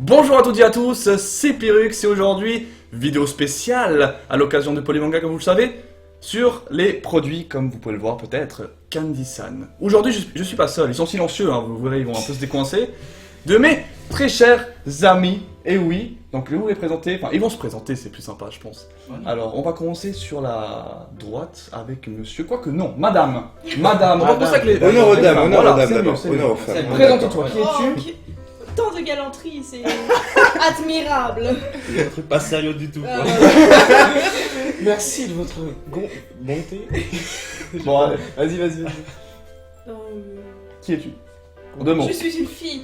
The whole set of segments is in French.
Bonjour à toutes et à tous, c'est Pyrrhux et aujourd'hui, vidéo spéciale à l'occasion de Polymanga comme vous le savez, sur les produits, comme vous pouvez le voir peut-être, Candy-san. Aujourd'hui, je suis pas seul, ils sont silencieux, hein, vous verrez, ils vont un peu se décoincer, de mes très chers amis, et oui, donc je vais vous les présenter, enfin ils vont se présenter, c'est plus sympa je pense. Ouais. Alors, on va commencer sur la droite avec monsieur, quoique non, madame, on va commencer avec les... Honneur aux dames, honneur aux dames d'abord, honneur aux femmes. Présente-toi, qui es-tu? Tant de galanterie, c'est admirable. C'est un truc pas sérieux du tout. Merci de votre bonté. Bon, allez. Vas-y. Qui es-tu? En deux mots. Je suis une fille.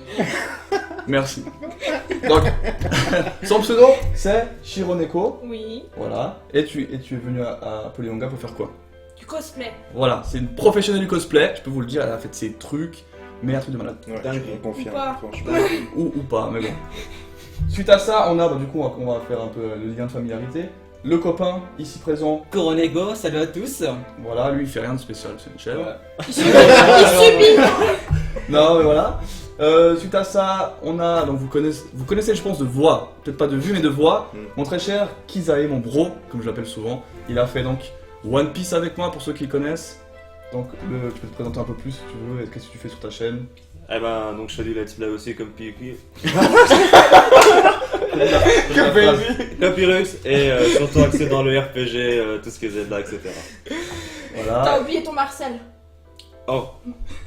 Merci. Donc, son pseudo, c'est Shironeko. Oui. Voilà. Et tu es venu à Polymanga pour faire quoi? Du cosplay. Voilà, c'est une professionnelle du cosplay, je peux vous le dire, elle a fait ses trucs, mais un truc de malade. Ouais, je confirme, Ou pas. franchement. Ou pas, mais bon. Suite à ça, on a, du coup, on va faire un peu le lien de familiarité. Le copain, ici présent, Coronego, salut à tous. voilà, lui il fait rien de spécial, c'est une chèvre. Il subit. Non, mais voilà. Suite à ça, on a, donc vous connaissez je pense de voix, peut-être pas de vue mais de voix, mon très cher Kizae, mon bro, comme je l'appelle souvent. Il a fait donc One Piece avec moi pour ceux qui le connaissent. Donc tu peux te présenter un peu plus si tu veux, et qu'est-ce que tu fais sur ta chaîne? Eh ben, donc je fais du let's play aussi comme Pyrrhux. Comme Pyrrhux et surtout axé dans le RPG, tout ce qui est Zelda, etc. Voilà. T'as oublié ton Marcel. Oh,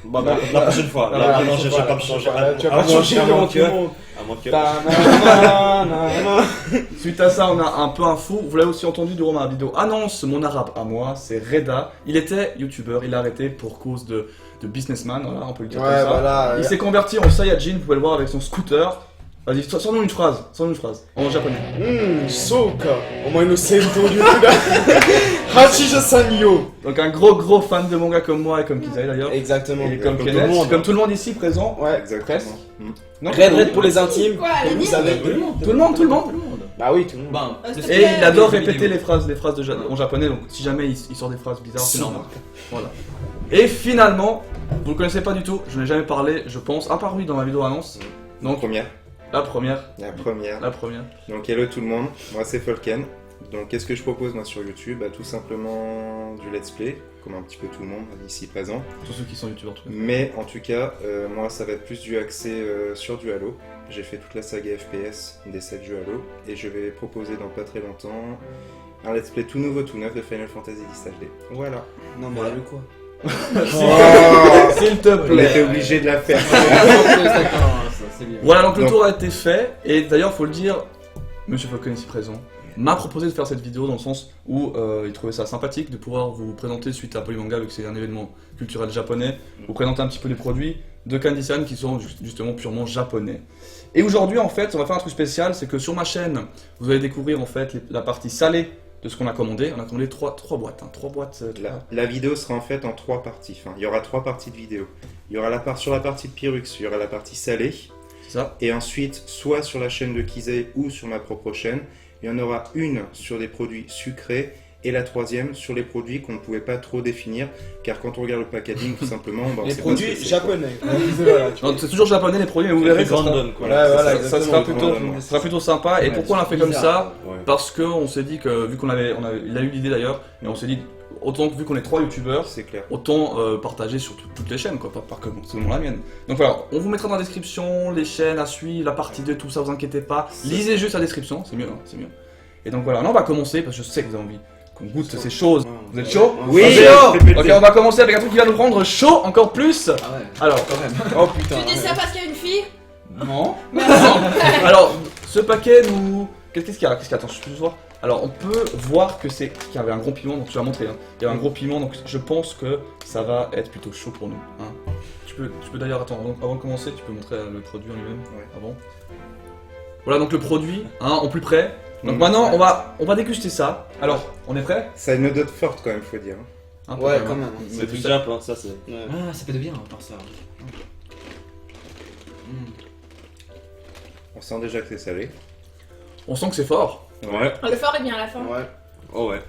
bah la prochaine fois. Là, non, je vais pas me changer. Tu vas pas changer devant tout le monde. À moins que. Suite à ça, on a un peu un fou. Vous l'avez aussi entendu durant ma vidéo annonce mon arabe à moi, c'est Reda. Il était youtubeur, il a arrêté pour cause de businessman, voilà, on peut le dire comme ça. Voilà. Il s'est converti en Saiyajin, vous pouvez le voir avec son scooter. Vas-y, sors-nous une phrase, en japonais. Souka. Au moins, nous sommes ton Yuda. Hachija Sanyo. Donc un gros fan de manga comme moi et comme Kizae d'ailleurs. Exactement. Et comme Comme tout le Kenneth, monde. comme tout le monde ici présent. Ouais, Presque. Non, Red pour les intimes. Quoi, les Vous nids savez. Tout le monde. Bah oui, tout le monde. Ben, Et il adore répéter les phrases en japonais, donc si jamais il sort des phrases bizarres, c'est normal. Voilà. Et finalement, vous le connaissez pas du tout, je n'ai jamais parlé, je pense, à part lui dans ma vidéo annonce. Donc, la première. Donc hello tout le monde, moi c'est Folken. Donc qu'est-ce que je propose moi sur YouTube? Tout simplement du let's play, comme un petit peu tout le monde ici présent. Tous ceux qui sont youtubeurs, en tout cas. Mais en tout cas, moi ça va être plus du axé sur du Halo. J'ai fait toute la saga FPS des 7 jeux Halo. Et je vais proposer dans pas très longtemps un let's play tout nouveau, tout neuf de Final Fantasy X HD. Voilà. Non, mais le quoi? S'il te On plaît. était obligé de la faire. Voilà, donc le Donc- tour a été fait, et d'ailleurs, faut le dire, Monsieur Falcon ici présent m'a proposé de faire cette vidéo dans le sens où il trouvait ça sympathique de pouvoir vous présenter suite à Polymanga, vu que c'est un événement culturel japonais, vous présenter un petit peu les produits de Candy-san qui sont justement purement japonais. Et aujourd'hui, en fait, on va faire un truc spécial, c'est que sur ma chaîne, vous allez découvrir en fait la partie salée de ce qu'on a commandé. On a commandé 3 boîtes, hein, 3 boîtes. La vidéo sera en fait en 3 parties. Enfin, il y aura 3 parties de vidéo. Il y aura sur la partie de Pyrrhux, il y aura la partie salée. C'est ça. Et ensuite, soit sur la chaîne de Kizae ou sur ma propre chaîne, il y en aura une sur des produits sucrés et la troisième sur les produits qu'on ne pouvait pas trop définir, car quand on regarde le packaging, tout simplement, on Les sait pas produits ce que c'est, japonais. Non, c'est toujours japonais les produits, mais vous verrez, ça sera, Random quoi. ça sera plutôt sympa. Et Ouais, pourquoi on l'a fait comme ça? Ouais. Parce qu'on s'est dit que, vu il a eu l'idée d'ailleurs, et on s'est dit, autant que vu qu'on est 3 youtubeurs, C'est clair. autant partager sur toutes les chaînes, quoi, pas que seulement la mienne. Donc voilà, on vous mettra dans la description les chaînes à suivre, la partie 2, tout ça, vous inquiétez pas. Lisez juste la description, c'est mieux, hein, c'est mieux. Et donc voilà, là on va commencer, parce que je sais que vous avez envie qu'on goûte ces choses. Vous êtes chaud? Oui. Ok, on va commencer avec un truc qui va nous rendre chaud encore plus. Ah ouais, Alors, quand même. Oh putain. Tu dis ça parce qu'il y a une fille? non. Alors, ce paquet nous... Qu'est-ce qu'il y a? Attends, je peux voir. Alors, on peut voir que c'est qu'il y avait un gros piment, donc tu vas montrer. Hein. Il y avait un gros piment, donc je pense que ça va être plutôt chaud pour nous. Hein. Tu peux d'ailleurs, attends, avant de commencer, tu peux montrer le produit en lui-même. Ouais. Avant. Voilà, donc le produit, hein, en plus près. Donc maintenant, on va déguster ça. Alors, on est prêt? Ça a une odeur forte quand même, faut dire. Hein, Ouais, quand même. C'est du Jap, hein, ça c'est. Ah, ça fait de bien, par ça. On sent déjà que c'est salé. On sent que c'est fort. Ouais. Le fort est bien à la fin. Ouais. Oh ouais.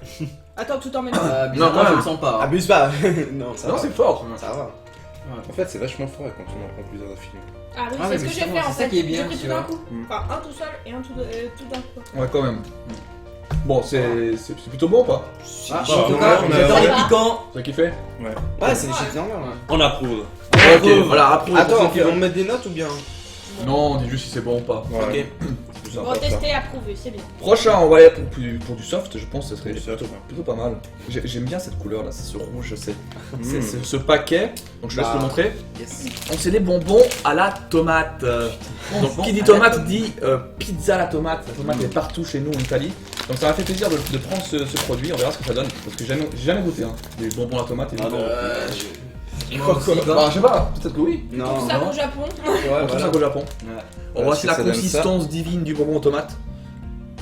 Attends, tout en même. Non, Bizarrement, quand je même. le sens pas. Abuse pas. Non, ça Non, va. c'est fort. Ça va. En fait, c'est vachement fort quand on en prend plusieurs d'affilée. Ah oui, Ah c'est ouais, ce mais que j'ai justement, fait en c'est ça fait. qui est bien, J'ai pris tu tout d'un vois. coup. Mm. Enfin, un tout seul et un tout d'un coup. Ouais, quand même. Bon, c'est plutôt bon ou pas? Ah, Bah, en tout on cas, a- j'adore les on a- piquants. Ça kiffé? Ouais, c'est des chips normales. Ouais. On approuve. Ok, voilà, après. Attends, on met des notes ou bien? Non, on dit juste si c'est bon ou pas. Ouais. Ok. C'est plus Bon, sympa, ça. tester, approuvé, c'est bien. Prochain, on va aller pour du soft, je pense que ce serait Du soft, plutôt, ouais. plutôt pas mal. J'aime bien cette couleur là, c'est ce rouge, je sais. Mm. C'est ce paquet, donc je laisse Bah. le montrer. Yes. Donc c'est les bonbons à la tomate. Donc qui dit tomate dit pizza à la tomate. La tomate est partout chez nous en Italie. Donc ça m'a fait plaisir de prendre ce produit, on verra ce que ça donne. Parce que j'ai jamais goûté hein, des bonbons à la tomate. Et des Ah non. Moi aussi, Bah, je sais pas, peut-être que oui. Non, Tout ça non. au Japon. Ouais, On trouve ça voilà. qu'au Japon. Ouais. On voit si si la ça donne consistance divine du bonbon aux tomates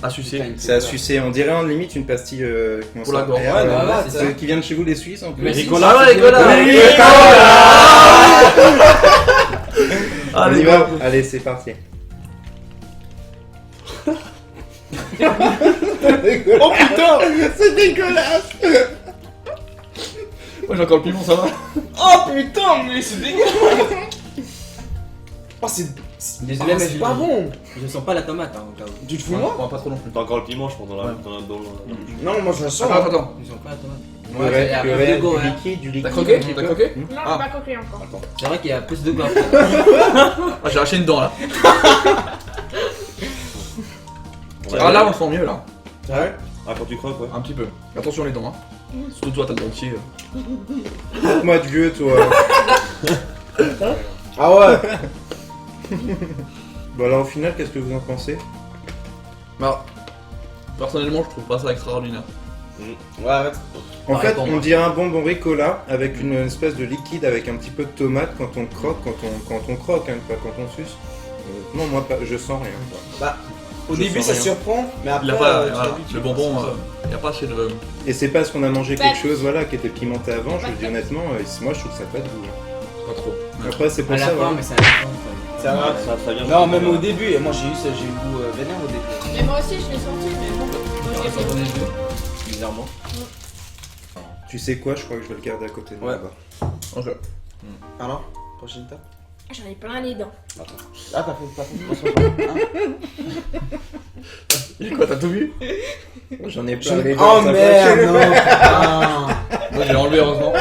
à sucer. C'est à sucer, on dirait en limite une pastille comment Pour ça la gorge. s'appelle, Ouais, bah, c'est ceux ça. qui viennent chez vous, les Suisses en plus. Mais Ricola. Ah ouais, Ricola. On Allez, y va. Allez, c'est parti. Oh putain, c'est dégueulasse. Moi j'ai encore le piment, ça va. Oh putain, mais c'est dégueulasse. Oh, c'est Désolé, mais c'est pas bon. Je sens pas la tomate, hein, au cas où. Tu te fous de moi? Ouais, pas trop non plus. T'as encore le piment, je pense, dans Ouais. le. Non, moi je la sens. Attends. Je sens pas la tomate. Ouais, il y a purée, plus de goût, du hein. liquide, du liquide. T'as croqué? un petit T'as peu. croqué? Non, Ah. j'ai pas croqué encore. C'est vrai qu'il y a plus de goût. Ah, j'ai lâché une dent là. Ah là on le sent mieux là. Ouais. Ah, quand tu croques, ouais. Un petit peu. Attention les dents hein. Surtout toi t'as le dentier. Moi de vieux, toi. Ah ouais. Bon alors au final, qu'est-ce que vous en pensez? Bah, personnellement je trouve pas ça extraordinaire. Ouais, ouais. En Pareil fait, pour on moi. dirait un bonbon Ricola avec une espèce de liquide avec un petit peu de tomate quand on croque, quand on croque, hein, pas quand on suce. Non, moi pas, je sens rien. quoi. Au Je début sens ça rien. surprend, mais après Il a pas, très voilà, vite, le tu bonbon, vois, y a pas assez de. Et c'est parce qu'on a mangé Bah. quelque chose voilà, qui était pimenté avant, je vous dis honnêtement, moi je trouve que ça n'a pas de goût. hein. Pas trop. Après, c'est pour À la ça, fin, voilà. mais c'est à la fin. Ça va. Ça va très bien. Non, même au début, et moi j'ai eu le goût vénère au début. Mais moi aussi, je l'ai senti, mais bon. Moi, j'ai Ça fait. donne les deux. Bizarrement. Tu sais quoi, je crois que je vais le garder à côté de moi. Ouais. là-bas. Ok. Alors, prochaine étape. J'en ai plein les dents. Ah, t'as fait Et quoi, t'as tout vu? J'en ai plein les dents, Oh ça va. merde, non. Moi j'ai enlevé heureusement.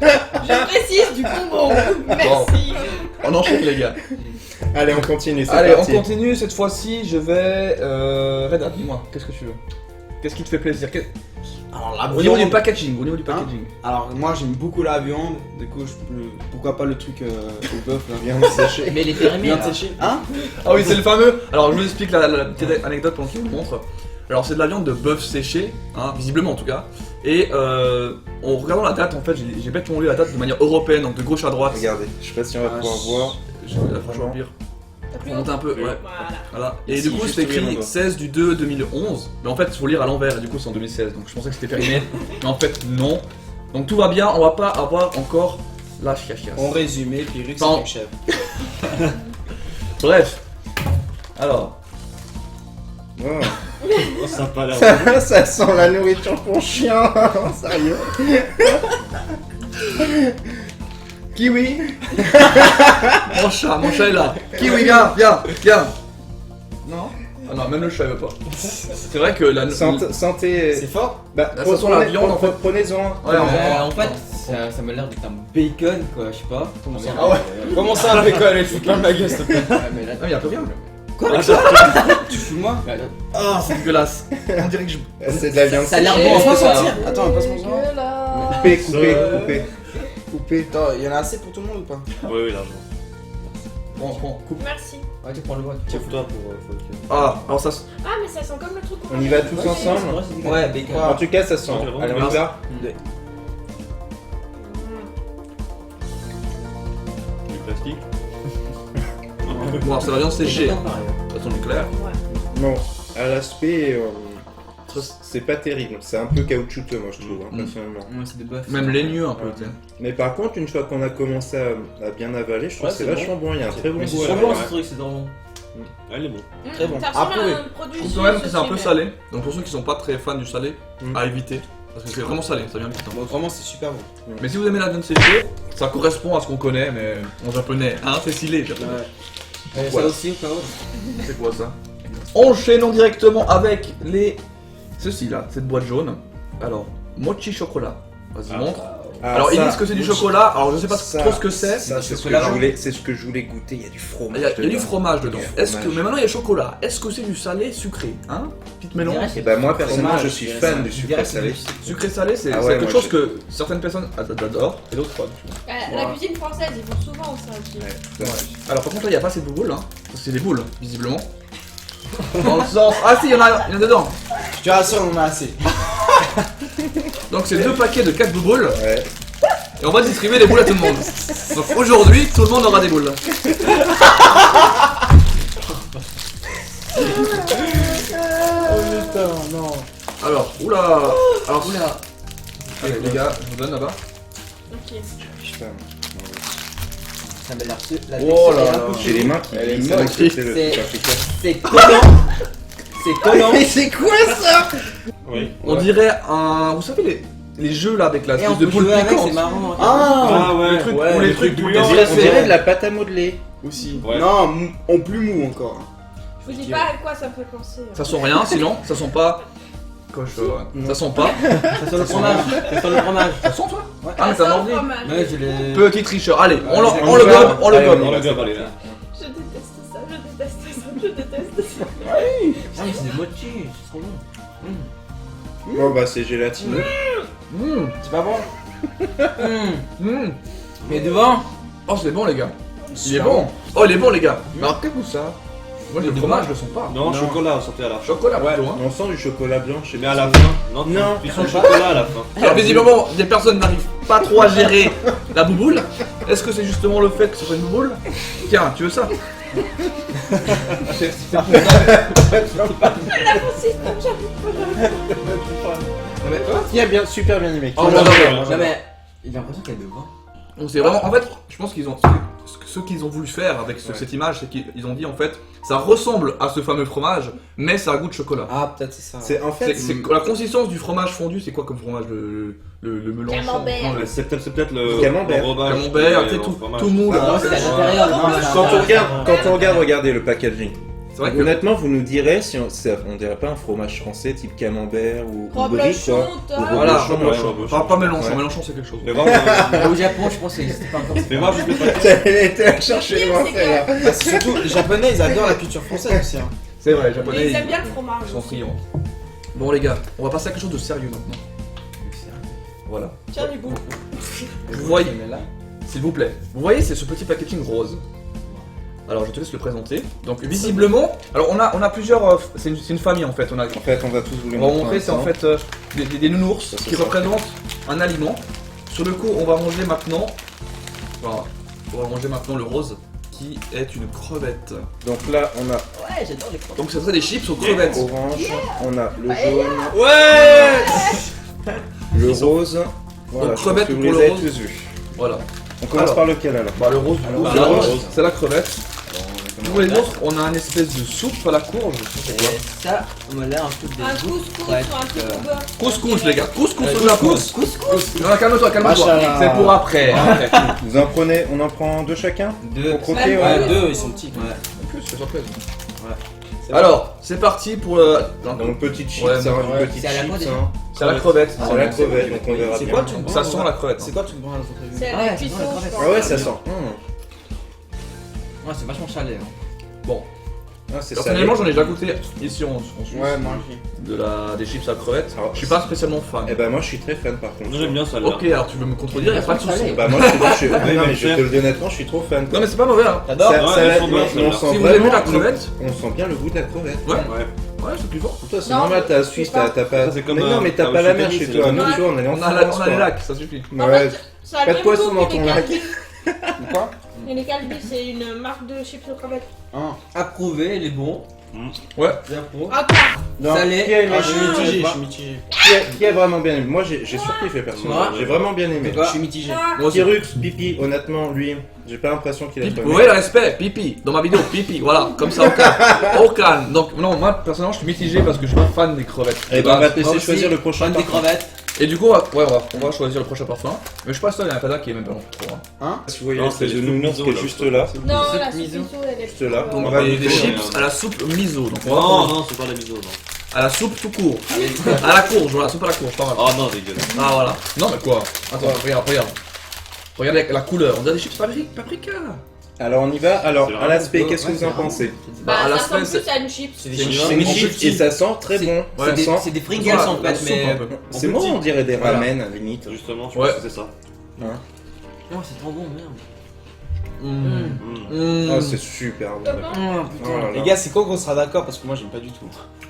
Je précise du bonbon. Merci. On enchaîne les gars. Allez, on continue, c'est Allez, parti. on continue. Cette fois-ci, je vais. Reda, dis-moi, qu'est-ce que tu veux? Qu'est-ce qui te fait plaisir? Alors la Au niveau du viande. packaging, au niveau du packaging. Alors moi j'aime beaucoup la viande, du coup pourquoi pas le truc au bœuf là. Viande séchée. Mais les périmés, Viande là. séchée. Hein? Ah oui, c'est le fameux. Alors, je vous explique la petite anecdote pendant que je vous montre. Alors, c'est de la viande de bœuf séchée, hein, visiblement en tout cas. Et en regardant la date, en fait, j'ai bêtement lu la date de manière européenne, donc de gauche à droite. Regardez, je sais pas si on va Ah, pouvoir je- voir. Franchement, pire. T'as plus Faut monter un peu, ouais. Voilà. Voilà. Et Si, du coup, juste c'est oublier mon écrit doigt. 16 du 2 2011. Mais en fait, il faut lire à l'envers, et du coup, c'est en 2016. Donc, je pensais que c'était périmé. Mais en fait, non. Donc, tout va bien, on va pas avoir encore la chiachias. En résumé, Pyrrhus Non. c'est un chef. Bref. Alors. Oh. Oh, sympa là. Ça sent la nourriture pour chien. Sérieux. Kiwi. Mon chat est là. Kiwi, viens. Non. Ah non, même le chat il veut pas. C'est vrai que la. Santé. C'est fort? Bah, Là, ça sent la viande, en fait. Prenez-en. Ouais, En fait, ça m'a l'air d'être un bacon, quoi, je sais pas. Comment ça Ah ouais. Comment ça avec quoi? Elle fout plein de ma gueule s'il te plaît. mais là, Ah, mais y a plus rien. Quoi? Tu fous de moi? Ah, c'est dégueulasse. On dirait que je. C'est de la viande Ça a l'air séchée. bon, Laisse-moi c'est ça. sentir. Attends, passe-moi ça. Dégueulasse. Coupé. Attends, y'en a assez pour tout le monde ou pas? Oui, oui, largement. Bon, coupe. Merci. Ouais, tu prends le bois. Tiens, toi pour. Ah, alors ça. Ah, mais ça sent comme le truc. On y va tous ensemble. Ouais, bacon. En tout cas, ça sent. Ouais, Allez, on y va. Du plastique. Bon, alors, c'est la viande séchée. C'est pareil. Ça sent nucléaire. Non, à l'aspect, c'est pas terrible. C'est un peu caoutchouteux, moi, je trouve, hein, Mm. personnellement. Ouais, c'est de bœuf. Même laigneux un peu, tu sais. Mais par contre, une fois qu'on a commencé à bien avaler, je trouve Ouais, que c'est c'est vachement bon. Il y a un très bon Mais c'est goût. à trop la bon fin. ce truc, c'est trop bon. Elle est bon. Très bon. Ça ressemble Approuvé. à un produit. Je trouve quand même que c'est un peu sucré, salé. Donc pour ceux qui sont pas très fans du salé, Mm. à éviter. Parce que c'est vraiment salé, ça vient vite. Hein. Bon, vraiment, c'est super bon. Mais si vous aimez la viande séchée, ça correspond à ce qu'on connaît, mais en japonais, hein, c'est stylé. Ouais. Voilà. Ça aussi ou pas autre? C'est quoi ça? Enchaînons directement avec les... Ceci là, cette boîte jaune. Alors, mochi chocolat. Vas-y, montre. Ah, Alors, ils ça, disent que c'est du chocolat, alors je sais pas ça, trop ce que c'est. Ça, c'est ce que chocolat. c'est ce que je voulais goûter. Il y a du fromage. Il y a du fromage dedans. Il y a du Est-ce que... fromage. Mais maintenant il y a chocolat. Est-ce que c'est du salé sucré? Hein? Petite mélange. Et bah, moi, personnellement, Fromage, je suis je dirais fan ça. du Je sucré dirais que c'est salé. du sucre. Sucré salé, c'est Ah c'est ouais, quelque moi, chose que certaines personnes adorent et d'autres pas. La cuisine française, ils font souvent ça aussi. Ouais, tout à fait. Alors par contre là il n'y a pas assez de boules hein. Ça, c'est des boules visiblement. Dans le sens... Ah si il y en a dedans. Je te rassure, on en a assez. Donc c'est 2 paquets de 4 boules Ouais. et on va distribuer les boules à tout le monde. Donc aujourd'hui tout le monde aura des boules. Oh putain, non. Alors, oula. Alors, oula. Allez les gars, je vous donne là-bas. Ok. Putain. Ça m'a l'air la Oh texture là est un là. peu J'ai les mains qui Elle est glissent, moche. donc c'est le C'est- truc africain. C'est collant. C'est collant. Mais c'est quoi ça? Oui. On dirait un... Vous savez les jeux là avec la Et on espèce de peut boule jouer avec, piquante. c'est marrant. Ah ouais. Les trucs, Ouais, ou les les trucs trucs où bouillants. On dirait de la pâte à modeler. Aussi. Ouais. Non, en plus mou encore. Je vous dis pas à quoi ça me fait penser. Ça sent rien sinon, ça sent pas... Non. Ça sent pas. Ça sent le fromage. Ça sent le fromage. Ça sent toi Ouais. Ah mais Ça t'as sent mordu. le fromage. Ouais, je l'ai. Petit tricheur, allez, on le on gobe, gobe. on le Allez, gobe. On l'a bien parlé là. Je déteste ça, je déteste ça, je déteste ça. Ah mais c'est des mochi, c'est trop bon. Bon bah c'est gélatineux. Mmh, C'est pas bon? mmh. Mais devant. Oh c'est bon les gars. Il est Super bon. Oh il est bon les gars. Mais alors qu'est-ce que ça? Moi le Mais fromage je le sens pas. Non, Non. chocolat, on sortait à la fin. Chocolat Ouais, plutôt hein. on sent du chocolat blanc, je sais Mais pas à la si- fin. Non, Non. ils sont chocolat à la fin. Alors visiblement des personnes n'arrivent pas trop à gérer la bouboule. Est-ce que c'est justement le fait que ce soit une bouboule? Tiens, tu veux ça? La consistance, j'arrive pas. Qui a bien, super bien aimé. Oh, Qui- j'adore. Non mais. Il a l'impression qu'il y a devant. Donc c'est vraiment, en fait, je pense qu'ils ont, ce qu'ils ont voulu faire avec cette image, c'est qu'ils ont dit en fait, ça ressemble à ce fameux fromage, mais ça a goût de chocolat. Ah, peut-être c'est ça. C'est en fait, C'est la consistance du fromage fondu, c'est quoi comme fromage le Mélenchon? Camembert. Non, Ouais, c'est peut-être le Camembert. l'enrobage Camembert, et tu sais, le tout, fromage. tout mou là. Ah, C'est à l'intérieur le fromage. quand on regarde, regardez le packaging. C'est vrai que Honnêtement, vous nous direz si on dirait pas un fromage français type camembert ou Robe brie, Lochon, quoi. toi. voilà, Reblochon, ouais, Reblochon. Reblochon. pas Mélenchon, Ouais. Mélenchon c'est quelque chose. Fais voir, Mais au Japon, je pense que c'était pas encore. fais voir juste le paquet. Elle était à chercher Le loin, pire, celle-là. Bah, c'est surtout, les japonais ils adorent la culture française aussi. Hein. C'est vrai, les Mais japonais ils aiment bien le fromage. ils sont friands. Bon les gars, on va passer à quelque chose de sérieux maintenant. Voilà. Tiens du bout. Vous voyez, Mais là. s'il vous plaît, vous voyez c'est ce petit packaging rose. Alors je te laisse le présenter. Donc visiblement, alors on a plusieurs, c'est une famille en fait. On En fait, on va tous vous les va vous montrer. montrer, c'est en fait des nounours Ça, c'est qui ça. représentent un aliment. Sur le coup, on va ranger maintenant. Voilà, on va ranger maintenant le rose qui est une crevette. Donc là, on a Ouais, j'adore les crottes. Donc ça serait des chips aux crevettes. orange, on a le jaune, Ouais. le rose. Voilà, Donc, je pense crevette que vous pour les le avez rose. tous vus. Voilà. On commence Alors. par lequel alors Bah le rose, du coup, Alors, c'est la le rose, rose. c'est la crevette. Pour les autres, on a un espèce de soupe à la courge. C'est quoi Et ça, on m'a l'air un truc de Un bouffe. couscous ou Ouais. un truc au beurre. Couscous les gars, couscous au Couscous. Japon. Non, calme-toi, calme-toi. Machallah. C'est pour après. Hein. Vous en prenez, on en prend deux chacun Deux. pour croquer, Ouais. ouais. Ouais, deux ils sont petits. Ouais. En plus, c'est surprise. C'est vrai. Alors, c'est parti pour Donc petite chips, Ouais, ça ouais. une petite C'est à la chips, quoi, déjà hein. c'est la crevette. C'est la crevette, donc on verra C'est bien. quoi tout Ça sent la crevette. C'est quoi tout le brin à votre avis? C'est Ah la ouais, cuisson, c'est bon, la je crevette. pense. Ah ouais, ça sent. Ouais, c'est vachement salé. Hein. Ah, c'est Personnellement, salé. j'en ai déjà goûté ici en Suisse. Ouais, moi aussi. Des chips à crevettes. Alors, Je suis pas spécialement fan. Eh ben moi je suis très fan par contre. Moi j'aime bien ça là. Ok, alors tu veux me contredire, y a pas de soucis. Salé. Bah moi je suis non mais mais je cher. te le dis honnêtement, je suis trop fan. Non mais c'est pas mauvais hein. T'adores Ça- Ouais, ça- elles sont bonnes, on celles-là. sent Si vous vraiment aimez la le- crevette, on sent bien le goût de la crevette. ouais, Ouais. ouais c'est plus fort. Toi c'est Non, normal, t'as la Suisse, t'as pas. Ça, c'est comme mais non un- mais t'as un pas la chou mer béni, chez c'est toi. la Nous même. tu vois, on est en On France. a les quoi. lacs, ça suffit. En Ouais. fait, ça a Pas de le même poisson goût dans que les ton lac. Calbee. Quoi? Et les Calbee, c'est une marque de chips aux crevettes. Ah. Approuvé, il est bon. Ouais. J'approuve. Encore. Non, Salé. qui a aimé Ah, je suis mitigé, pas. je suis mitigé. Qui a vraiment bien aimé? Moi j'ai surkiffé personnellement. Ouais. J'ai vraiment bien aimé. Je suis mitigé. Ah, Moi aussi. Kyrux, Pipi, honnêtement, lui, j'ai pas l'impression qu'il a Pipi. pas Vous voyez le respect, pipi, dans ma vidéo, pipi, voilà, comme ça au calme. Au calme. Donc non, moi personnellement je suis mitigé parce que je suis pas fan des crevettes. Eh ben on va te Moi laisser aussi, choisir le prochain. Fan des par contre. crevettes. Et du coup, on va choisir le prochain parfum. Mais je suis pas seul, il y en a pas d'un qui est même pas long. Trop, hein. Si vous voyez Non, l'espèce c'est de les nounours miso, qui est là, juste ça. là. Non, Soupe la soupe miso. miso, elle est Juste là. Ouais. On va Des goûter. chips à la soupe miso. Donc on va Non, prendre non, c'est pas la miso, non. à la soupe tout court. À la courge, voilà, soupe à la courge, pas mal. Oh non, dégueulasse. Ah voilà. Non mais quoi? Attends, regarde. Regardez la couleur, on dirait des chips paprika. Alors on y va. Alors, C'est à vraiment l'aspect, beau. qu'est-ce que Ouais, vous en c'est vraiment- pensez? Bah, à Bah, la ça semaine, ressemble plus à une chips. C'est des C'est chips. une en chips petit. et ça sent très C'est- bon. Ouais, Ça sent. C'est des Pringles en la fait, soupe, mais. un peu. C'est bon, on dirait des Voilà. ramen, limite. Justement, je Ouais. pense que c'est ça. Non, c'est trop bon, merde. Oh, c'est super bon. Oh là là. Les gars, c'est quoi qu'on sera d'accord parce que moi j'aime pas du tout.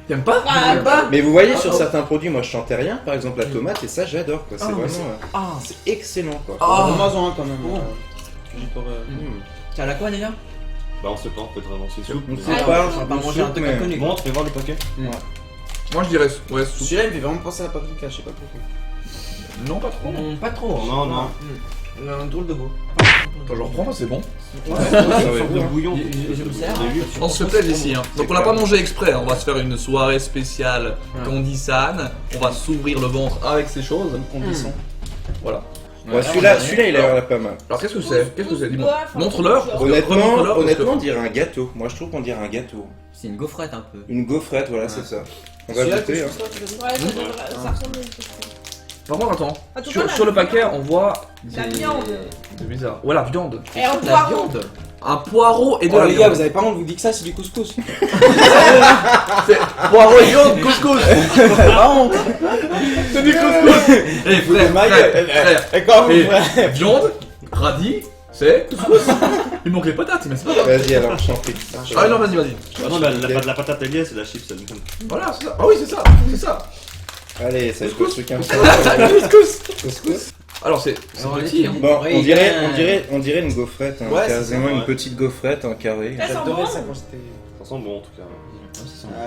T'aimes pas? Ah, bah, Mais vous voyez sur certains produits, moi je sentais rien, par exemple la tomate, et ça j'adore quoi. C'est Ah, mais vraiment. Ah, C'est excellent quoi. Ah. Amazon quand même. Bon. Juste pour, t'es à la quoi déjà? Bah, on sait pas, peut-être vraiment c'est soupe. On mais- sait Ah, pas, On va pas on manger un soupe, truc mais- inconnu. Bon, tu fais voir le paquet. Moi je dirais ouais soupe. Celui-là il me fait vraiment penser à la paprika, je sais pas pourquoi. Non pas trop. Pas trop. Non, non. Il y a un drôle de goût. Attends, je reprends, c'est bon. Ouais, C'est ça va une sorte être de bon. bouillon. Je me sers. Au début. On se fait plaisir ici. Hein. Donc on l'a pas mangé exprès, hein. On va se faire une soirée spéciale Candysan. On va s'ouvrir le ventre avec ces choses. Condition. Voilà. Ouais, celui-là il a l'air pas mal. Alors qu'est-ce que c'est? Qu'est-ce que c'est? Dis-moi. Ouais, Montre-leur. franchement, Remontre-leur, Honnêtement, parce on dirait un gâteau. Moi je trouve qu'on dirait un gâteau. C'est une gaufrette un peu. Une gaufrette, voilà, c'est ça. On va Celui-là, goûter. Hein. Ouais, ça ressemble à une chips. Par contre, attends. En tout cas, Sur le paquet, on voit La viande. C'est bizarre. Ouais, la viande. Et en La poireau. viande. Un poireau et de Oh la les gars, viande. vous avez pas honte, vous dites que ça c'est du couscous. C'est poireau et viande, couscous. Pas honte. C'est du couscous. Eh frère, Ma frère, gueule. frère. Et quand vous Et frère viande, radis, c'est couscous. Il manque les patates, mais c'est pas grave. Vas-y alors, je t'en prie. Ah non, vas-y. Ah non, la patate ailier, c'est la chips elle-même. Voilà, c'est ça. Ah oui, c'est ça. Allez, ça va être le truc un peu. Couscous. Couscous. Alors c'est Alors, petit. Hein. Bon, Ouais, on dirait une gaufrette, hein, Ouais, c'est quasiment ça, une ouais. petite gaufrette en carré. Ça sent J'adorais bon. ça quand j'étais. Ça sent bon en tout cas.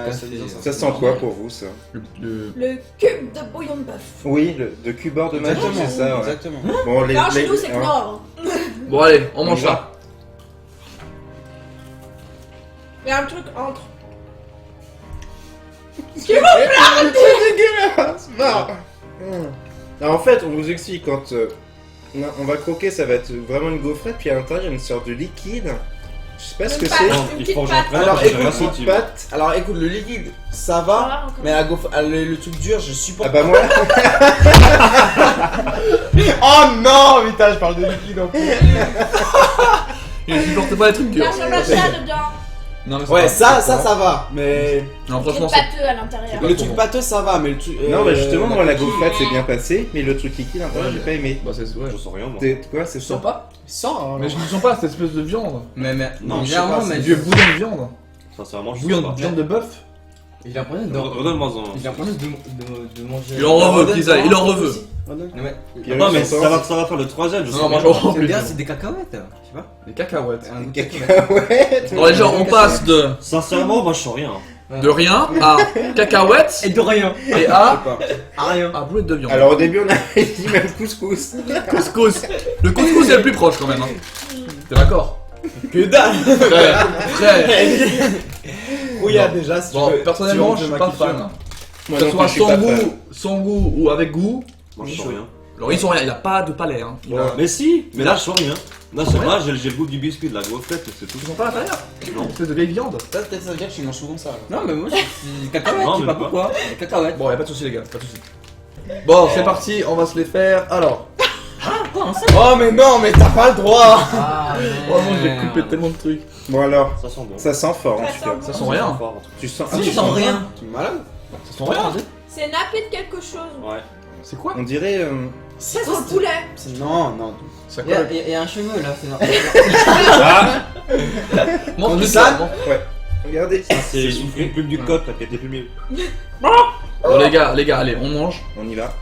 Ouais, ça dit Ça sent quoi pour vous ça? Le cube de bouillon de bœuf. Oui, de cubord de magie, Exactement, c'est ça. Ouais. exactement. Bon, Alors chez nous, c'est hein. Knorr. Bon allez, on On mange y ça. va. Il y a un truc entre. Non. Alors, en fait, on vous explique quand on va croquer, ça va être vraiment une gaufrette, puis à l'intérieur il y a une sorte de liquide. Je sais pas ce que Une c'est. pâte. Non, Une il petite faut que j'en pâte. prenne Alors, parce que j'ai écoute, rien Petite senti. pâte. Alors écoute, le liquide ça Ça va, va encore. mais le truc dur je supporte. Ah bah moi, Oh non, putain, je parle de liquide en plus. Il supporte pas les trucs durs. La chambre dedans. Non, mais c'est Ouais, pas- ça va, mais Non, C'est franchement, c'est. pâteux à l'intérieur. pas le trop truc bon. pâteux ça va, mais le truc. non, bah justement, moi la gaufrette c'est bien passé, mais le truc liquide, à l'intérieur, j'ai pas aimé. Bah, c'est. Ouais. Je sens rien moi. C'est quoi, c'est Je ça? sens pas. Sans. Mais je ne sens pas cette espèce de viande. Mais Non, je sais généralement, pas, mais Un vieux bouillon de viande. Sincèrement, je sais Bouillon pas. de viande de bœuf. j'ai l'impression de. Redonne-moi un. J'ai l'impression de manger. Il en reveut, Kisa, il en reveut. Ouais. Non, mais ça va faire le troisième, je Non, sens moi rien. j'en C'est plus. bien, c'est des cacahuètes. Je sais pas. Des cacahuètes. Un goût de cacahuètes. Cacahuète. Bon, les gens, on passe de Sincèrement, moi je sens rien. rien à cacahuètes Et de rien. et à Rien. boulette de viande. Alors au début on a dit même couscous. Couscous. Le couscous est le plus proche quand même. Hein. T'es d'accord? Que dalle. Frère. Rouillade déjà si Bon, tu veux. personnellement, tu je veux suis pas ma culture. fan. Moi Que ce non soit plus, je suis pas fan. sans goût ou avec goût. Moi je sens rien. Alors ils sont rien, il a pas de palais. Hein. Il a- Mais si, mais là je sens rien. Là c'est Ouais. vrai, j'ai le goût du biscuit, de la gaufrette, c'est tout. Ils sont pas à l'intérieur. Non. C'est de vieille viande. Peut-être ça veut dire que tu manges souvent ça. alors. Non, mais moi, c'est des cacahuètes. Non, Je sais mais pas pas. pourquoi. Des cacahuètes. Bon, y'a pas de soucis les gars, pas de soucis. Bon, c'est parti, on va se les faire. Alors, Oh mais non, mais t'as pas le droit. Ah, oh non, j'ai coupé tellement de trucs. Bon alors, Ça sent bon. ça sent fort en Ça tout sent cas. bon. Ça sent rien. Fort, en tout Tu sens. Si, tu je sens rien. Tu es malade. Ça sent rien. C'est nappé de quelque chose. cas. Ouais. C'est quoi? On dirait. Ça sent le poulet. Non. Ça Il y, a, colle. il y a un cheveu là, c'est Montre On le dit ça ça. Regardez. C'est une plume du coq là qui a été plumée. Bon les gars, allez, on mange. On y va.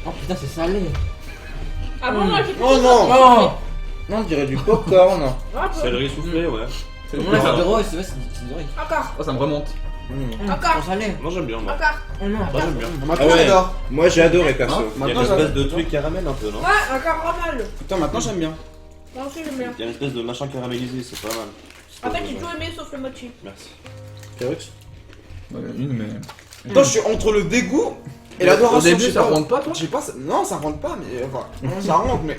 Oh putain, c'est salé. Ah bon, moi j'ai Oh non. Oh, Non, on dirait du popcorn. Céleri soufflé, ouais. c'est Non, le c'est ça. de rose, c'est vrai, c'est de riz. Encore, Ça me remonte. Encore. C'est salé. Moi j'aime bien, moi. encore. Oh non. Moi j'aime bien. Maintenant Ah ouais. j'adore. Moi j'ai adoré perso. Hein Il y a Maintenant une espèce j'adore. de truc caramel un peu, non? Ouais, encore pas mal. Putain, maintenant j'aime bien. Moi aussi j'aime bien. Il y a une espèce de machin caramélisé, c'est pas mal. En fait, j'ai tout aimé sauf le mochi. Merci. Perrux. Ouais, une mais. Attends, je suis entre le dégoût Et l'adoration, Au début, je sais ça pas. rentre pas, toi Je sais pas, non, ça rentre pas, mais enfin, ça rentre, mais.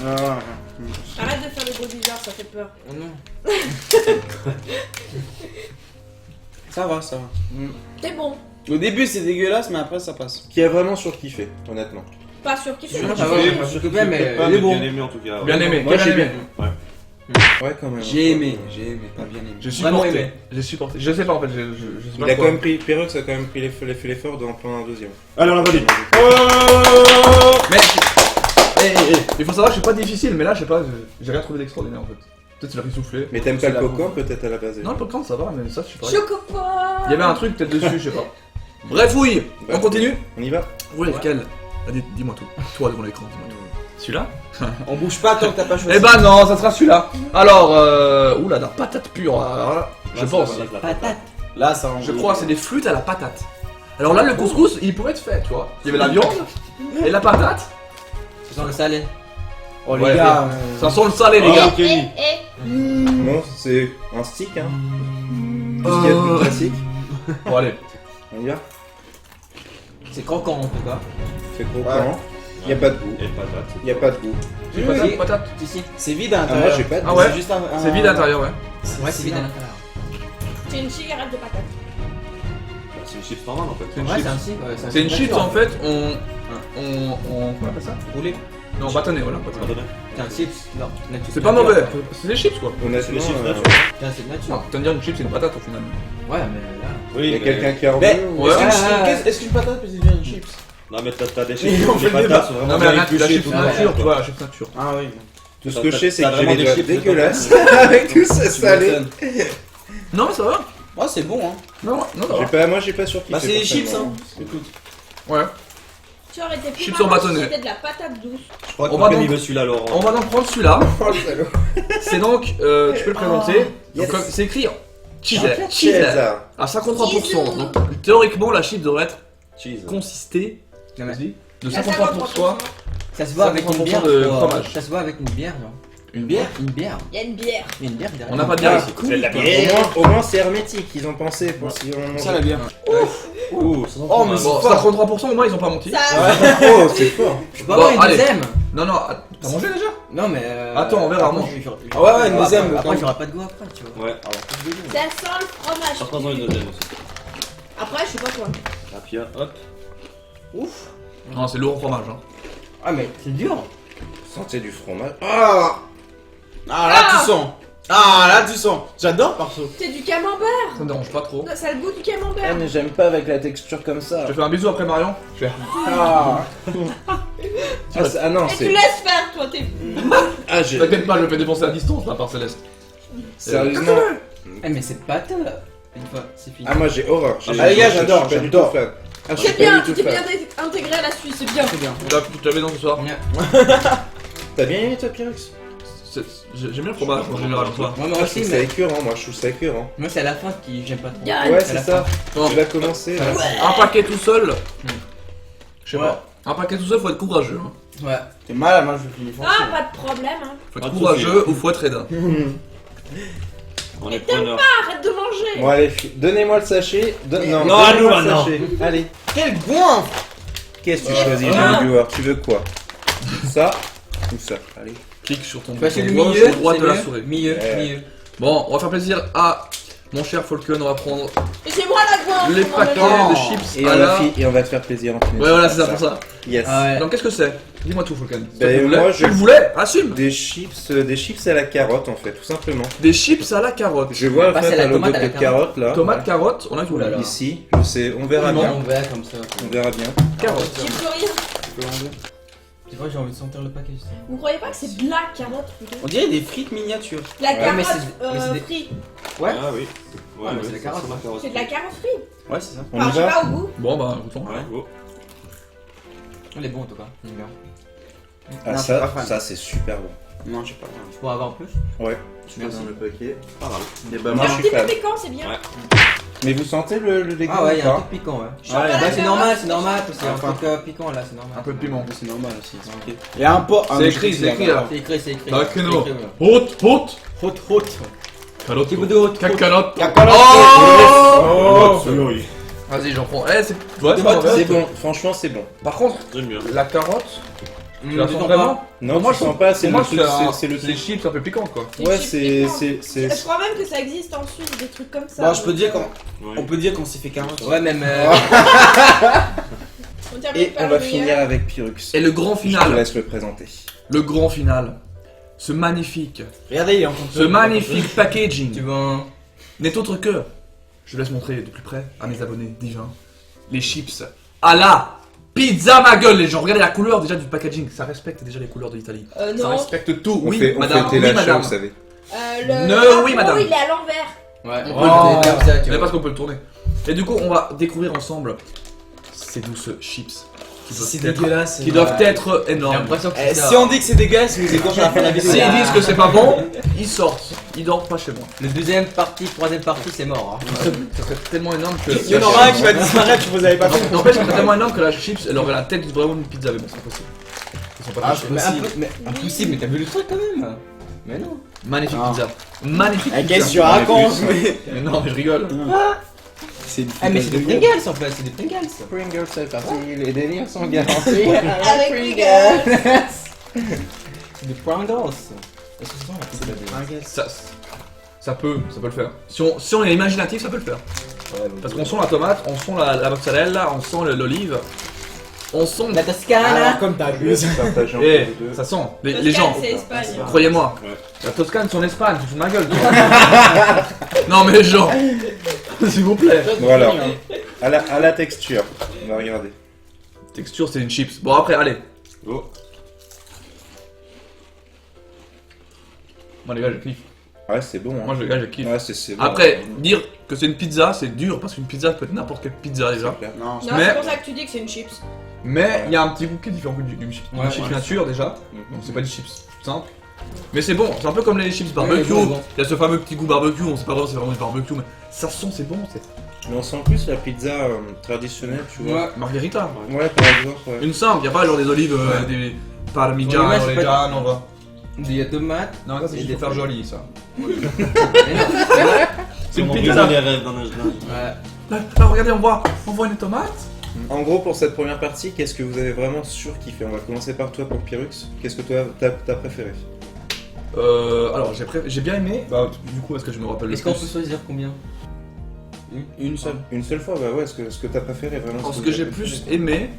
Arrête de faire des gros bizarres, ça fait peur. Oh non. Ça va, ça va. T'es bon. Au début, c'est dégueulasse, mais après, ça passe. Qui a vraiment surkiffé, honnêtement. Pas sûr qu'il fait. Sûr, mais ça tu va, fais. pas sûr que bien, mais Pas, il est bon. bien aimé en tout cas. Bien aimé, Moi, quel j'ai aimé bien. Ouais, quand même. J'ai aimé, pas bien aimé. J'ai Vraiment supporté. aimé. J'ai supporté. Je sais pas en fait, je sais pas. Il a quoi. quand même pris, Perrux a quand même pris l'effort d'en prendre un deuxième. Alors la valide. Mais il faut savoir que je suis pas difficile, mais là, je sais pas, j'ai rien trouvé d'extraordinaire en fait. Peut-être qu'il a pris soufflé. Mais t'aimes pas le popcorn peut-être à la base. Non, le popcorn ça va, mais ça, je sais pas. Chocopop. Il y avait un truc peut-être dessus, je sais pas. Bref, oui, on continue. On y va. Oui, lequel Dis-moi tout. Toi devant l'écran, dis-moi tout. Celui-là On bouge pas tant que t'as pas choisi. Eh ben non, ça sera celui-là. Alors, oula, de la patate pure. Alors là, je pense. Patate. Là, ça Je crois que c'est des flûtes à la patate. Alors là, le couscous, il pourrait être fait, tu vois. Il y avait la viande et la patate. Ça sent le salé. Oh Ouais, les gars, Ça sent le salé, les Oh, gars. Kenny. Bon, c'est un stick, hein. Tout ce qu'il y a de plus classique. Bon, allez. On y va. C'est croquant en tout cas. C'est croquant. Il y a pas de goût. Et patate. Il y a pas de goût. J'ai patate, patate. Si, si. c'est vide à Ah, l'intérieur. moi j'ai pas de Ah goût. ouais. C'est juste un. C'est vide à l'intérieur, ouais. Ouais, c'est vide à l'intérieur. C'est une cigarette de patate. C'est une chips normale en fait. C'est une Ouais, chips. c'est un chips. Ouais, C'est une chips en fait, on. Comment on appelle ça Roulé. Non, bâtonné, voilà. Ça bâtonné. va donner. C'est un chips. Non, nature. C'est pas mauvais, c'est des chips quoi. Honnêtement, Les chips euh, nature. Tiens, c'est nature. Non, t'as dire une chip c'est une patate au final. Ouais, mais là. Oui, il y a mais- quelqu'un qui a Mais- revu. Ouais. Est-ce qu'une patate peut devenir une chips? Non mais t'as des Mais chips. on fait Les le patates sont Non vraiment mais bien la chips épluchées, tout nature, le tu vois, la chips nature. Ah oui. Tout ce que je sais, c'est T'as que j'ai vraiment les des doigts chips de dégueulasses avec tout ça Tu salé. m'étonnes. Non mais ça va. Oh, c'est bon, hein. Non, non, ça va. Moi j'ai pas surkiffé. Bah, c'est des chips, hein. personnellement. Ouais. Tu aurais été plus Chips marrant en bâtonnet. si c'était de la patate douce. Je crois On que va Kenny donc- veut celui-là Laurent. On va donc prendre celui-là. Oh le salaud. C'est donc, tu peux le présenter. yes. Donc, comme- c'est écrit cheese Cheddar. à 53%. Cheese. Donc théoriquement la chip devrait être Cheese. consistée Non, mais de À 53%. ça se voit avec une 50% bière. de quoi. fromage. Ça se voit avec une bière, genre. Une bière. Une bière. Il y a une bière. Il y a une bière derrière. On n'a pas de bière Ah, ici. C'est de la bière. Au moins c'est hermétique, ils ont pensé pour si on Ça, la bière. Ouh, ça sent Oh, pas mais mal. c'est Bon, fort. 53% au moins ils ont pas menti. Ça. Oh, c'est fort. Je peux pas Bon, avoir une allez. deuxième. Non, non, t'as mangé déjà Non, mais. Attends, on verra, après, moi. j'aurai- Ah ouais, ouais, une après, deuxième, Après, quand j'aurai pas de goût après, tu vois. Ouais. Ça sent le fromage. Certains ont une deuxième aussi. Après, je sais pas quoi. La pia, hop. Ouf. Non, c'est lourd en fromage. Hein. Ah, mais c'est dur. Sentez du fromage. Ah. Ah, là, tu sens. Ah, là, tu sens. J'adore, perso. C'est du camembert. Ça me dérange pas trop. Ça a le goût du camembert. mais j'aime pas avec la texture comme ça. Je te fais un bisou après Marion. Je fais. Ah. Ah non, Et tu c'est. laisses faire, toi, t'es. Ah, j'ai. T'inquiète pas, je le fais dépenser à distance là par Céleste. Sérieusement. Eh, mais c'est pas toi là. Une fois, c'est fini. Ah, moi j'ai horreur. Ah, les gars, j'adore, Je suis pas du j'adore. tout fan. Ah, je suis C'est pas bien, du tu tout t'es fan. bien intégré à la Suisse, c'est bien. C'est bien. Tu l'avais dans ce soir. T'as bien aimé toi, Pyrrhus? J'aime bien le fromage en général en soi. Moi, Moi moi je trouve aussi, ça mais. écœurant, moi je trouve ça écœurant. Moi, c'est à la fin qui j'aime pas trop. Yann. Ouais, à c'est la ça. Bon. Tu vas commencer là. Un paquet tout seul. Je sais Ouais. pas. Un paquet tout seul, faut être courageux. Hein. Ouais. T'es malade, moi, je vais finir Ah, pas de problème. Hein. Faut Pas être de courageux ou faut être raide. On est preneurs. Arrête de manger. Bon, allez, donnez-moi le sachet. Non, Non, à nous, donnez-moi le maintenant. sachet. Allez. Quel goin. Qu'est-ce que tu choisis, jeune viewer? Tu veux quoi? Ça ou ça? Allez. Clique sur ton Bah, c'est bouton le gauche milieu. ou droite c'est de la mieux. souris. Milieu, Ouais. milieu. Bon, on va faire plaisir à mon cher Falcon. On va prendre Mais c'est moi la goin. les comment on paquets va de faire chips Et à la. on va te faire plaisir en finissant. Ouais, voilà, c'est ça par pour ça. Yes. Ah ouais. Donc, qu'est-ce que c'est? Dis-moi tout, Falcon. Ben, Tu le voulais moi, Tu le voulais Assume. Des chips à la carotte en fait, tout simplement. Des chips à la carotte. Je vois en Bah, fait c'est la un logo tomate à la de carotte là. Tomate, carotte, on a tout Ouh là là. Ici, je sais, on verra bien. On verra comme ça. On verra bien. Carotte. J'ai plus rien. Tu vois, j'ai envie de sentir le paquet. juste. Vous croyez pas que c'est de la carotte plutôt? On dirait des frites miniatures. La Ouais, carotte mais c'est des- frite. Ouais. Ah oui. Ouais, mais c'est la carotte. C'est de la carotte frite. Ouais, c'est ça. On Enfin, y je sais va? pas au goût. Bon, bah, goûtons. Ouais, go. Il est bon en tout cas. Il est bien. Ah Non, je suis pas ça, fan. ça c'est super bon. Non, j'ai pas. Je pourrais avoir plus. Ouais. Merci. le paquet. Pas mal. Et bah Il y moi a je un suis petit peu fan. piquant, c'est bien. Ouais. Mais vous sentez le légume Ah ouais, il y ou a un pas? truc piquant, ouais. Je sens pas la Bah, c'est carotte, normal, mais c'est normal, parce qu'il y a un Enfin. truc piquant là, c'est normal. Un peu de piment. C'est normal aussi. c'est ok. Il y a un pot. C'est écrit, c'est écrit là. C'est écrit, c'est écrit. Dans le C'est créneau. écrit, ouais. Haute, haute. Haute. Calotte. Petit bout de haute. Cacalotte. Cacalotte. Oh Oh. Oui. Vas-y, j'en prends. Eh, c'est. Ouais, C'est bon, franchement c'est bon. Par contre, J'aime bien. la carotte, tu la dis sens donc vraiment? Non, moi, je sens pas, c'est Pour le moi, truc, c'est le c'est les truc. chips un peu piquantes quoi. Ouais, Des c'est. chips Je crois même que ça existe en Suisse, des trucs comme ça. Bon, je peux dire Donc, qu'on Ouais. on peut dire qu'on s'est fait carotte. Ouais, même. on termine Et par on va le finir meilleur. avec Pyrrhux. Et le grand Je te final. laisse le présenter. Le grand final. Ce magnifique. Regardez, il est en train de Ce magnifique Tu packaging vois. n'est autre que. Je laisse montrer de plus près à mes abonnés divins. Les chips à la pizza, ma gueule, les gens. Regardez la couleur déjà du packaging. Ça respecte déjà les couleurs de l'Italie. Ça Non. respecte tout. On Oui, fait madame. tes Oui, lâches, madame. vous savez. Le Ne, drapeau, oui, madame. il est à l'envers. Ouais, on Oh. peut le donner comme ça, tu Mais vois. parce qu'on peut le tourner. Et du coup, on va découvrir ensemble ces douces chips qui C'est doivent être, dégueulasse. qui doivent être J'ai énormes. l'impression que Eh, c'est ça. si on dit que c'est dégueulasse, ils nous égorgent à la fin de la vidéo. S'ils disent que c'est pas bon, ils sortent. Ils dorment pas chez moi. Le deuxième partie, troisième partie, c'est mort. Hein. Ça serait tellement énorme que. Il y en aura un qui va disparaître, vous avez pas fait. N'empêche, c'est tellement énorme que la chips, elle aurait la tête vraiment d'une pizza, mais bon, c'est impossible. Ils sont pas Ah, touchés. Mais impossible, mais t'as vu le truc quand même. Mais non. Magnifique Ah. pizza. Magnifique Eh, pizza. qu'est-ce que tu racontes, mais. Mais non, mais je rigole. C'est Ah, mais c'est des Pringles en fait, c'est des Pringles. Pringles, c'est parti, les délires sont garantis. Avec Pringles. C'est des Pringles. Est-ce que c'est ça la pizza des- Ça peut le faire. Si on est imaginatif, ça peut le faire. Parce qu'on sent la tomate, on sent la mozzarella, on sent l'olive, on sent. La Toscana. Alors, comme t'abuses. Partagez entre Eh, les deux. ça sent. Les Toscane, gens, c'est Espagne. croyez-moi. Ouais. La Toscane, c'est en Espagne, tu fous de ma gueule. toi. Non mais les gens, s'il vous plaît. Bon alors, à la texture, on va regarder. Texture, c'est une chips. Bon après, allez. Go. Moi les gars, je kiffe. Ouais, c'est bon. Hein. Moi les gars, je kiffe. Ouais, c'est bon. Après, dire que c'est une pizza, c'est dur parce qu'une pizza peut être n'importe quelle pizza C'est déjà. clair. Non, Non, Mais- c'est pour ça que tu dis que c'est une chips. Mais il y a un petit goût qui est différent d'une chips Ouais, chips ouais. nature déjà. Mhm. Donc c'est pas des chips simples. Mais c'est bon, c'est un peu comme les chips barbecue. Ouais, bon. Il y a ce fameux petit goût barbecue, on sait pas vraiment si c'est vraiment du barbecue, mais ça sent, c'est bon, c'est Mais on sent plus la pizza traditionnelle, tu vois. Ouais. margherita. Ouais, par exemple, ouais. Une simple, y a pas genre des olives, des Ouais, parmigiano, mais c'est pas- reggiano, on va. Des tomates. Non, ça c'est Et juste des pour faire fruits. joli ça. Mais non. C'est une Comment pizza. briser les rêves d'un âge d'âge. Ouais. Là, regardez, on voit une tomate. En gros, pour cette première partie, qu'est-ce que vous avez vraiment surkiffé? On va commencer par toi pour Pyrrhux. Qu'est-ce que toi t'as préféré? Alors j'ai bien aimé. Bah, du coup, est-ce que je me rappelle le Est-ce qu'on peut plus choisir combien? une seule. Une seule fois, bah ouais, ce que t'as préféré vraiment. Alors, ce que que t'as j'ai préféré. plus aimé,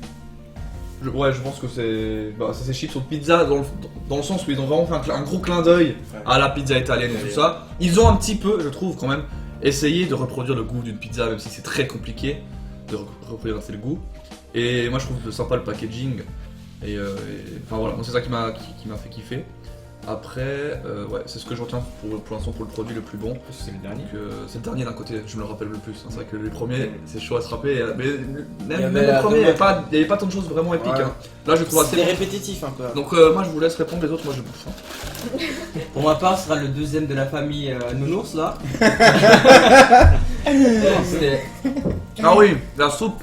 je pense que c'est chips aux pizzas dans le sens où ils ont vraiment fait un gros clin d'œil à la pizza italienne et tout ça. Ils ont un petit peu, je trouve quand même, essayé de reproduire le goût d'une pizza, même si c'est très compliqué de reproduire le goût. Et moi je trouve sympa le packaging. Enfin voilà, moi c'est ça qui m'a fait kiffer. Après, ouais, c'est ce que je retiens pour l'instant pour le produit le plus bon. C'est le dernier. Donc, c'est le dernier d'un côté, je me le rappelle le plus. C'est vrai que les premiers, c'est chaud à se rappeler. Mais Il y même avait le la premier, il n'y tomate. avait pas tant de choses vraiment épiques. Ouais. Hein. Là, je trouve assez C'est bon. répétitif un peu. Donc, moi, je vous laisse répondre, les autres, moi, je bouffe. Hein. Pour ma part, ce sera le deuxième de la famille Nounours là. C'était. Ah oui, la soupe.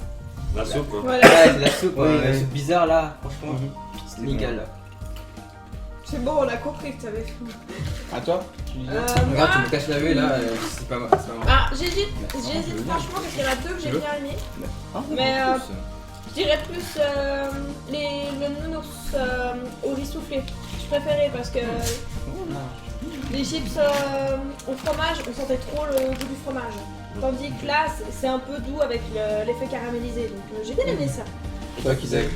La soupe, hein. Voilà. Ouais, la soupe, Oui, la oui. soupe bizarre là, franchement. C'est nickel. C'est bon, on a compris que t'avais faim. À toi? Regarde, tu Moi, me caches la vue là, c'est pas mal. j'hésite franchement parce qu'il y en a deux que j'ai bien aimé. Mais je dirais plus le nounours au riz soufflé. Je préférais parce que les chips au fromage, on sentait trop le goût du fromage. Tandis que là, c'est un peu doux avec l'effet caramélisé. Donc j'ai bien aimé ça. Toi qui sais.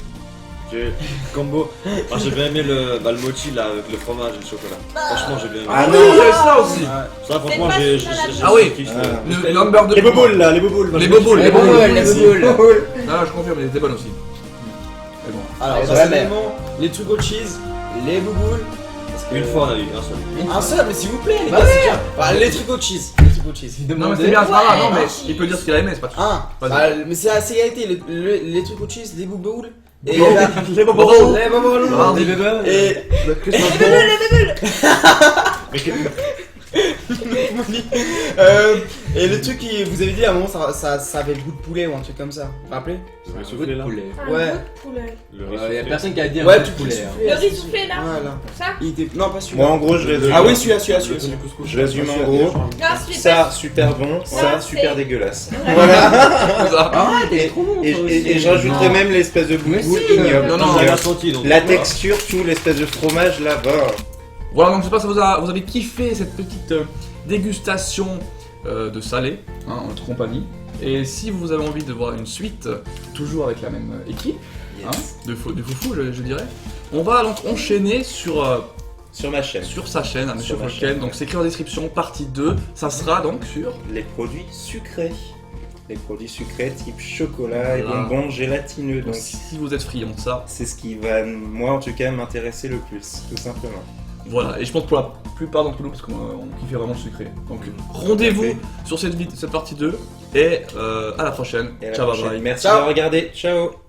J'ai combo. Ah, j'ai bien aimé le mochi là avec le fromage et le chocolat. Franchement, j'ai bien aimé. Ah oui, non. c'est ça aussi. Ça, franchement, C'est j'ai pas si j'ai mal à oui. kiffé. Le number de Les boboules là, les boboules. Les boboules, les boboules. les boboules. Non, je confirme, elle était bonne aussi. Mais bon. Alors, Les personnellement, les trucs au cheese, les boboules. Une fois, on a eu un seul. Un seul, mais s'il vous plaît, les Bah gars, ouais. c'est bien. Bah, les trucs au cheese. Les trucs au cheese. Non, mais c'est bien, c'est pas grave, non, mais Ouais. il peut dire ce qu'il a aimé, c'est pas tout. Un. Vas-y. Bah, mais c'est assez égalité. Les trucs au cheese, les boboules. Et Bon. les boboules. Les boboules. Vas-y. Les boboules. Et. Et le truc qui vous avez dit à un moment, ça avait le goût de poulet ou un truc comme ça. Vous vous rappelez? Le Goût soufflé de là. poulet. Un Ouais. goût de poulet. Le riz Il y a soufflé. personne qui a dit un Ouais, goût de tout poulet. hein. Le riz soufflé là. Voilà. Ça. Il était... Non, pas celui-là. Moi en gros je résume. Ah oui, celui-là. Je résume en gros. Non, celui Ça super bon, ça c'est- super dégueulasse. Ah, t'es trop bon. toi aussi. Et je rajouterais même l'espèce de Mais goût si, ignoble. non, non, Donc, J'ai rien senti donc. la texture, tout l'espèce de fromage là, bah. Voilà, donc j'espère que vous avez kiffé cette petite dégustation de salé hein, en notre compagnie. Et si vous avez envie de voir une suite, toujours avec la même équipe, hein, de foufou je dirais, on va donc enchaîner sur Sur ma chaîne. sa chaîne, à Monsieur Sur ma Falken. chaîne. Donc c'est écrit en description, partie 2. Ça sera donc sur... Les produits sucrés. Les produits sucrés type chocolat et Voilà. bonbons gélatineux. Donc Donc si vous êtes friand de ça, c'est ce qui va, moi en tout cas, m'intéresser le plus, tout simplement. voilà. Et je pense pour la plupart d'entre nous, parce qu'on kiffait vraiment le sucré. Donc rendez-vous sur cette partie 2. Et à la prochaine. Et à la Ciao, bye prochaine. bye. Merci Ciao. d'avoir regardé. Ciao.